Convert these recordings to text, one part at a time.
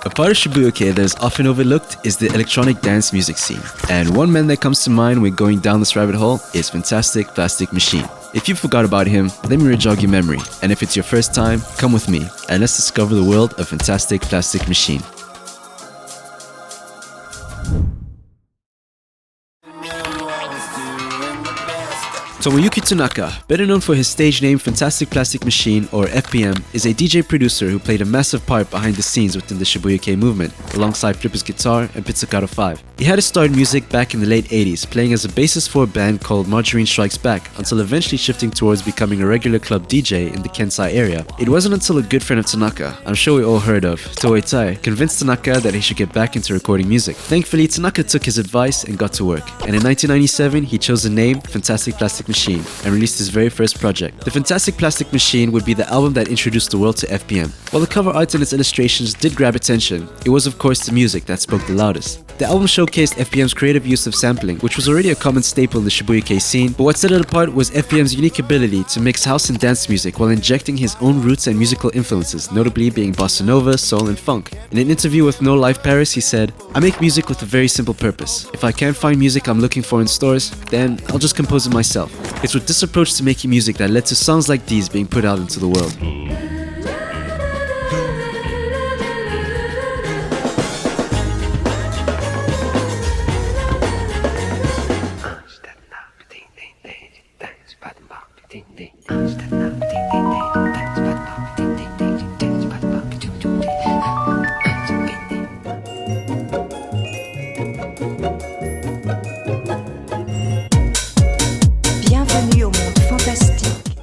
A part of Shibuya-kei that is often overlooked is the electronic dance music scene. And one man that comes to mind when going down this rabbit hole is Fantastic Plastic Machine. If you forgot about him, let me re-jog your memory. And if it's your first time, come with me and let's discover the world of Fantastic Plastic Machine. Tomoyuki Tanaka, better known for his stage name Fantastic Plastic Machine or FPM, is a DJ producer who played a massive part behind the scenes within the Shibuya-kei movement, alongside Flipper's Guitar and Pizzicato 5. He had his start in music back in the late 80s, playing as a bassist for a band called Margarine Strikes Back, until eventually shifting towards becoming a regular club DJ in the Kansai area. It wasn't until a good friend of Tanaka, I'm sure we all heard of, Toei, convinced Tanaka that he should get back into recording music. Thankfully, Tanaka took his advice and got to work. And in 1997, he chose the name Fantastic Plastic Machine and released his very first project. The Fantastic Plastic Machine would be the album that introduced the world to FPM. While the cover art and its illustrations did grab attention, it was of course the music that spoke the loudest. The album showcased FPM's creative use of sampling, which was already a common staple in the Shibuya-kei scene, but what set it apart was FPM's unique ability to mix house and dance music while injecting his own roots and musical influences, notably being bossa nova, soul, and funk. In an interview with No Life Paris, he said, "I make music with a very simple purpose. If I can't find music I'm looking for in stores, then I'll just compose it myself." It's with this approach to making music that led to songs like these being put out into the world.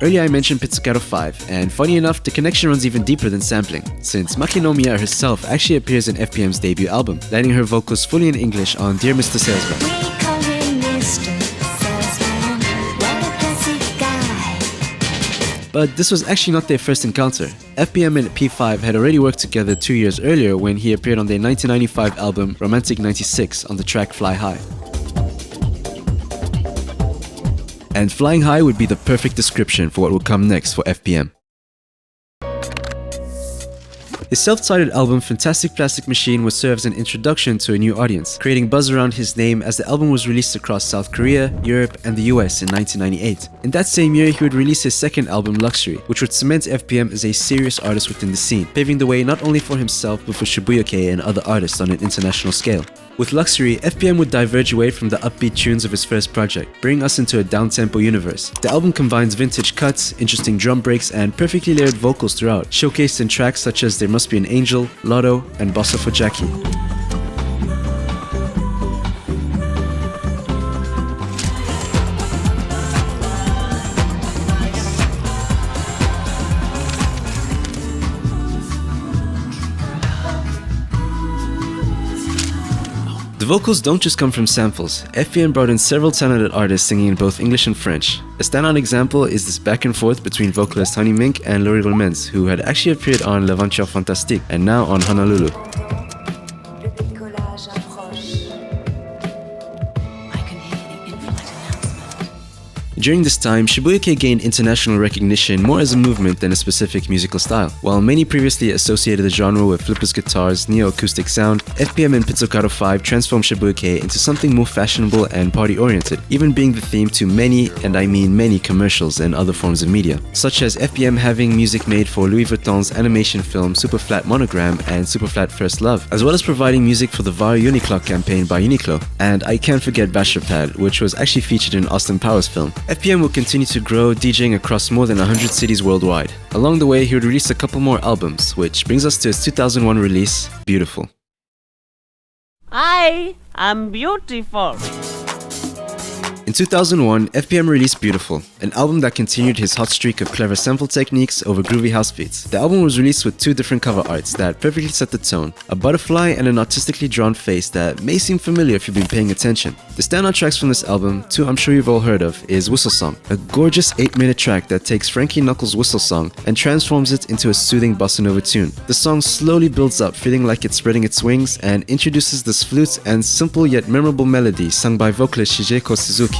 Earlier I mentioned Pizzicato 5, and funny enough, the connection runs even deeper than sampling, since Makinomiya herself actually appears in FPM's debut album, landing her vocals fully in English on Dear Mr. Salesman. We call him Mr. Salesman, what a classic guy. But this was actually not their first encounter. FPM and P5 had already worked together 2 years earlier when he appeared on their 1995 album Romantic 96 on the track Fly High. And Flying High would be the perfect description for what will come next for FPM. His self-titled album Fantastic Plastic Machine would serve as an introduction to a new audience, creating buzz around his name as the album was released across South Korea, Europe, and the US in 1998. In that same year, he would release his second album Luxury, which would cement FPM as a serious artist within the scene, paving the way not only for himself but for Shibuya-kei and other artists on an international scale. With Luxury, FPM would diverge away from the upbeat tunes of his first project, bringing us into a down-tempo universe. The album combines vintage cuts, interesting drum breaks, and perfectly layered vocals throughout, showcased in tracks such as There Must Be an Angel, Lotto, and Bossa for Jackie. The vocals don't just come from samples. FPM brought in several talented artists singing in both English and French. A standout example is this back and forth between vocalist Honey Mink and Laurie Romans, who had actually appeared on L'Aventure Fantastique and now on Honolulu. During this time, Shibuya-kei gained international recognition more as a movement than a specific musical style. While many previously associated the genre with Flipper's Guitar's neo-acoustic sound, FPM and Pizzicato 5 transformed Shibuya-kei into something more fashionable and party-oriented, even being the theme to many, and I mean many, commercials and other forms of media, such as FPM having music made for Louis Vuitton's animation film Superflat Monogram and Superflat First Love, as well as providing music for the VAR Uniclock campaign by Uniqlo. And I can't forget Bashirpad, which was actually featured in Austin Powers' film. FPM will continue to grow, DJing across more than 100 cities worldwide. Along the way, he would release a couple more albums, which brings us to his 2001 release, Beautiful. I am beautiful. In 2001, FPM released Beautiful, an album that continued his hot streak of clever sample techniques over groovy house beats. The album was released with two different cover arts that perfectly set the tone, a butterfly and an artistically drawn face that may seem familiar if you've been paying attention. The standout tracks from this album, two I'm sure you've all heard of, is Whistle Song, a gorgeous 8-minute track that takes Frankie Knuckles' whistle song and transforms it into a soothing bossa nova tune. The song slowly builds up, feeling like it's spreading its wings, and introduces this flute and simple yet memorable melody sung by vocalist Shigeko Suzuki.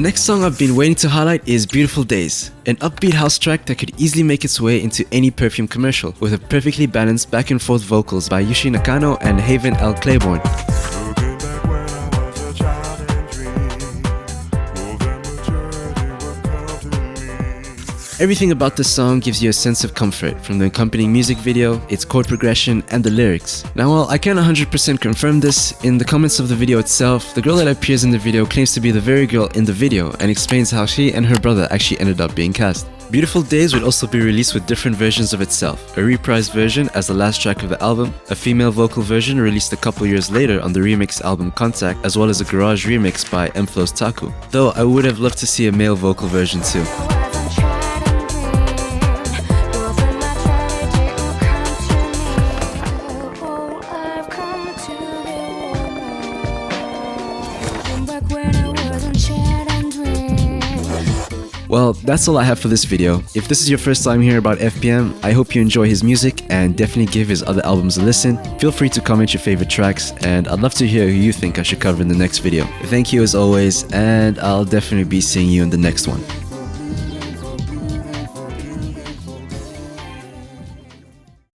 next song I've been waiting to highlight is Beautiful Days, an upbeat house track that could easily make its way into any perfume commercial, with a perfectly balanced back and forth vocals by Yushi Nakano and Haven L. Claiborne. Everything about this song gives you a sense of comfort, from the accompanying music video, its chord progression, and the lyrics. Now while I can't 100% confirm this, in the comments of the video itself, the girl that appears in the video claims to be the very girl in the video and explains how she and her brother actually ended up being cast. Beautiful Days would also be released with different versions of itself, a reprised version as the last track of the album, a female vocal version released a couple years later on the remix album Contact, as well as a garage remix by M-Flow's Taku, though I would have loved to see a male vocal version too. Well, that's all I have for this video. If this is your first time hearing about FPM, I hope you enjoy his music and definitely give his other albums a listen. Feel free to comment your favorite tracks, and I'd love to hear who you think I should cover in the next video. Thank you as always, and I'll definitely be seeing you in the next one.